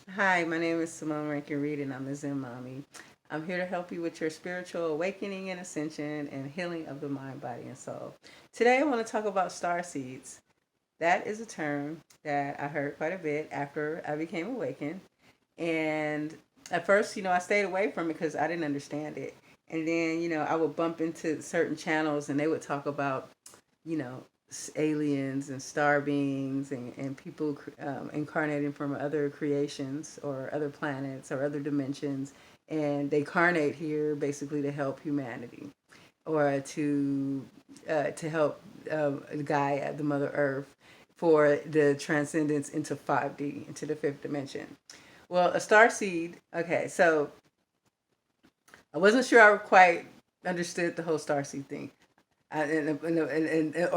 Hi, my name is Simone Rankin Reed, and I'm the Zen Mommy. I'm here to help you with your spiritual awakening and ascension and healing of the mind, body, and soul. Today, I want to talk about starseeds. That is a term that I heard quite a bit after I became awakened. And at first, I stayed away from it because I didn't understand it. And then, I would bump into certain channels and they would talk about, you know, aliens and star beings and people incarnating from other creations or other planets or other dimensions. And they carnate here basically to help humanity or to help Gaia, the Mother Earth, for the transcendence into 5D, into the fifth dimension. Well, a star seed. Okay, so I wasn't sure I quite understood the whole star seed thing, or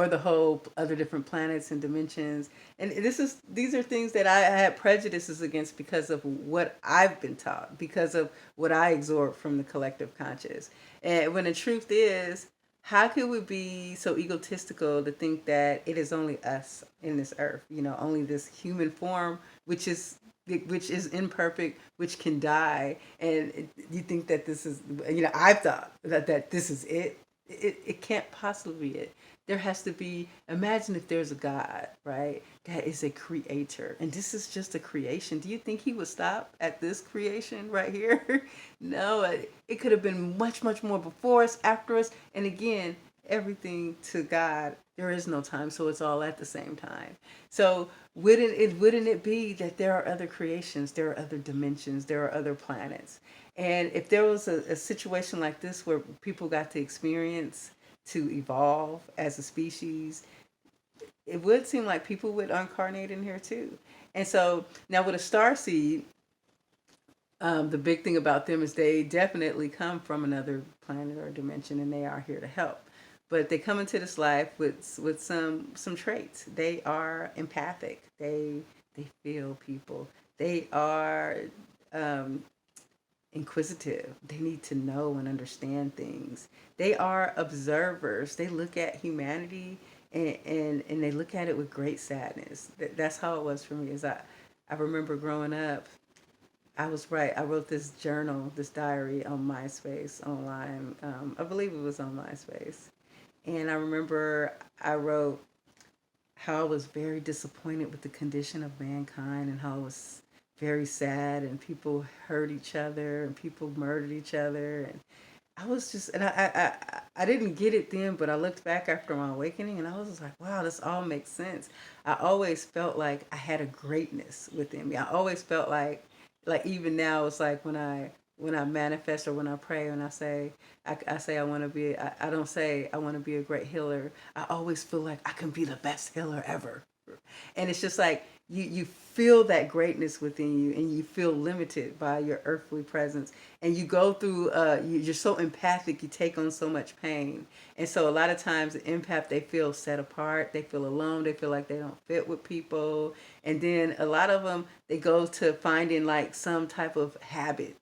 the whole other different planets and dimensions. And these are things that I had prejudices against because of what I've been taught, because of what I absorbed from the collective conscious. And when the truth is, how could we be so egotistical to think that it is only us in this earth? Only this human form, which is imperfect, which can die, and you think that this is, I've thought that this is it. It can't possibly be it. There has to be, imagine if there's a God, right? That is a creator. And this is just a creation. Do you think he would stop at this creation right here? No, it could have been much, much more before us, after us. And again, everything to God, there is no time. So it's all at the same time. So wouldn't it be that there are other creations, there are other dimensions, there are other planets? And if there was a situation like this where people got to experience to evolve as a species, it would seem like people would incarnate in here too. And so now with a star seed, the big thing about them is they definitely come from another planet or dimension, and they are here to help. But they come into this life with some traits. They are empathic. They feel people. They are um, inquisitive. They need to know and understand things. They are observers. They look at humanity and they look at it with great sadness. That's how it was for me. I remember growing up, I was right. I wrote this journal, this diary on MySpace online. I believe it was on MySpace. And I remember I wrote how I was very disappointed with the condition of mankind and how it was very sad and people hurt each other and people murdered each other. And I was just, and I didn't get it then, but I looked back after my awakening and I was just like, wow, this all makes sense. I always felt like I had a greatness within me. I always felt like even now, it's like when I manifest or when I pray and I say I want to be, I don't say I want to be a great healer. I always feel like I can be the best healer ever. And it's just like you feel that greatness within you and you feel limited by your earthly presence, and you go through you're so empathic, you take on so much pain. And so a lot of times the empath, they feel set apart, they feel alone, they feel like they don't fit with people. And then a lot of them, they go to finding like some type of habit,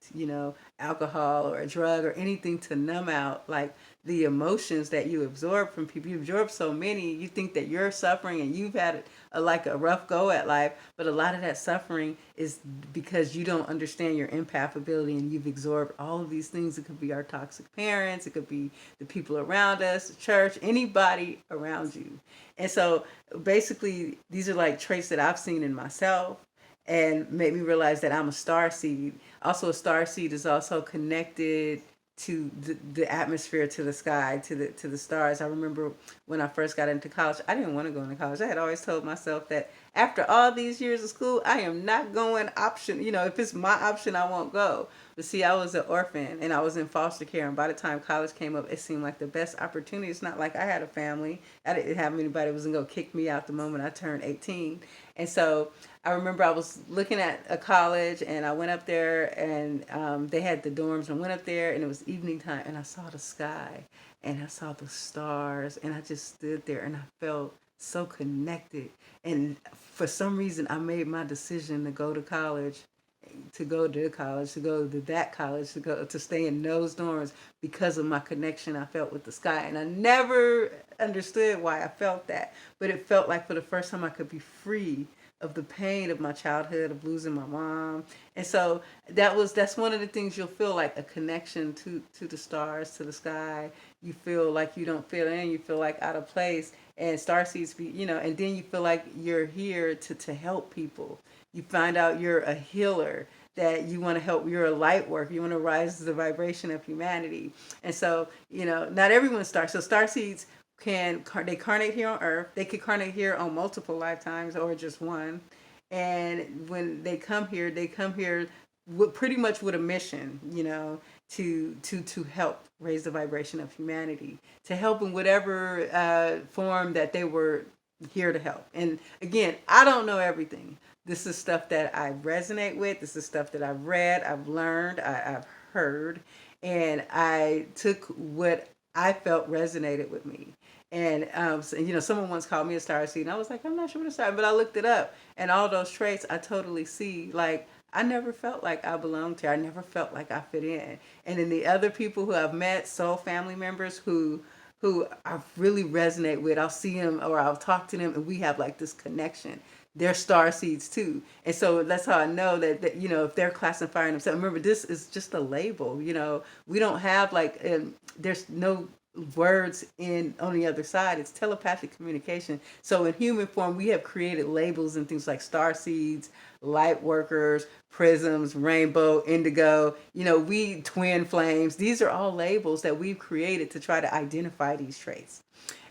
alcohol or a drug or anything to numb out like the emotions that you absorb from people. You absorb so many, you think that you're suffering and you've had like a rough go at life, but a lot of that suffering is because you don't understand your empath ability and you've absorbed all of these things. It could be our toxic parents, it could be the people around us, the church, anybody around you. And so basically, these are like traits that I've seen in myself and made me realize that I'm a star seed. Also, a star seed is also connected to the atmosphere, to the sky, to the stars. I remember when I first got into college, I didn't want to go into college. I had always told myself that after all these years of school, I am not going option. If it's my option, I won't go. But see, I was an orphan and I was in foster care, and by the time college came up, it seemed like the best opportunity. It's not like I had a family. I didn't have anybody who was gonna go kick me out the moment I turned 18. And so I remember I was looking at a college and I went up there, and they had the dorms, and went up there and it was evening time and I saw the sky and I saw the stars and I just stood there and I felt so connected. And for some reason I made my decision to go to college, to go to that college, to go to stay in those dorms because of my connection I felt with the sky. And I never understood why I felt that, but it felt like for the first time I could be free of the pain of my childhood of losing my mom. And so that's one of the things you'll feel, like a connection to the stars, to the sky. You feel like you don't fit in, you feel like out of place. And starseeds be, and then you feel like you're here to help people. You find out you're a healer, that you want to help, you're a light worker, you want to rise to the vibration of humanity. And so, not everyone's so starseeds they carnate here on Earth. They could carnate here on multiple lifetimes or just one. And when they come here with pretty much with a mission, to help raise the vibration of humanity, to help in whatever form that they were here to help. And again, I don't know everything. This is stuff that I resonate with. This is stuff that I've read, I've learned, I've heard, and I took what I felt resonated with me. And so, someone once called me a starseed, and I was like, I'm not sure what a star, but I looked it up, and all those traits I totally see. Like, I never felt like I belonged here. I never felt like I fit in. And then the other people who I've met, soul family members who I really resonate with, I'll see them or I'll talk to them, and we have like this connection. They're starseeds too. And so that's how I know that if they're classifying themselves, remember, this is just a label. We don't have like, there's no words on the other side. It's telepathic communication. So in human form, we have created labels and things like starseeds, light workers, prisms, rainbow, indigo, we twin flames. These are all labels that we've created to try to identify these traits.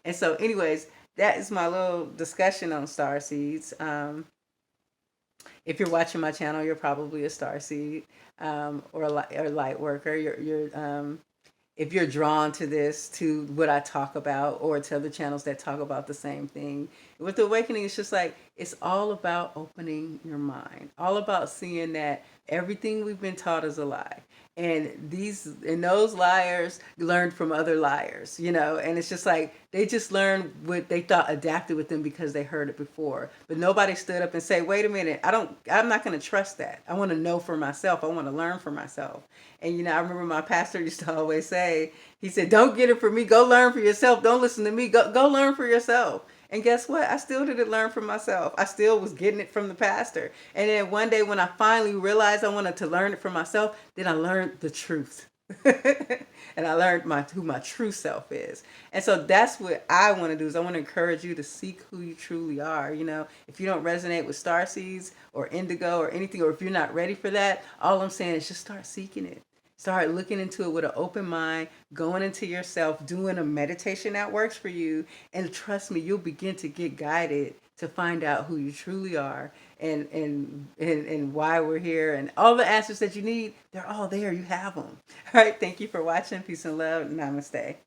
And so anyways, that is my little discussion on starseeds. If you're watching my channel, you're probably a starseed, or a light worker. If you're drawn to this, to what I talk about, or to other channels that talk about the same thing. With the awakening, it's just like, it's all about opening your mind, all about seeing that everything we've been taught is a lie. And those liars learned from other liars, and it's just like, they just learned what they thought adapted with them because they heard it before. But nobody stood up and say, wait a minute, I'm not going to trust that. I want to know for myself. I want to learn for myself. And, I remember my pastor used to always say, he said, don't get it from me. Go learn for yourself. Don't listen to me. Go learn for yourself. And guess what? I still didn't learn for myself. I still was getting it from the pastor. And then one day when I finally realized I wanted to learn it for myself, then I learned the truth. And I learned who my true self is. And so that's what I want to do, is I want to encourage you to seek who you truly are. If you don't resonate with starseeds or indigo or anything, or if you're not ready for that, all I'm saying is just start seeking it. Start looking into it with an open mind, going into yourself, doing a meditation that works for you. And trust me, you'll begin to get guided to find out who you truly are, and why we're here, and all the answers that you need. They're all there. You have them. All right. Thank you for watching. Peace and love. Namaste.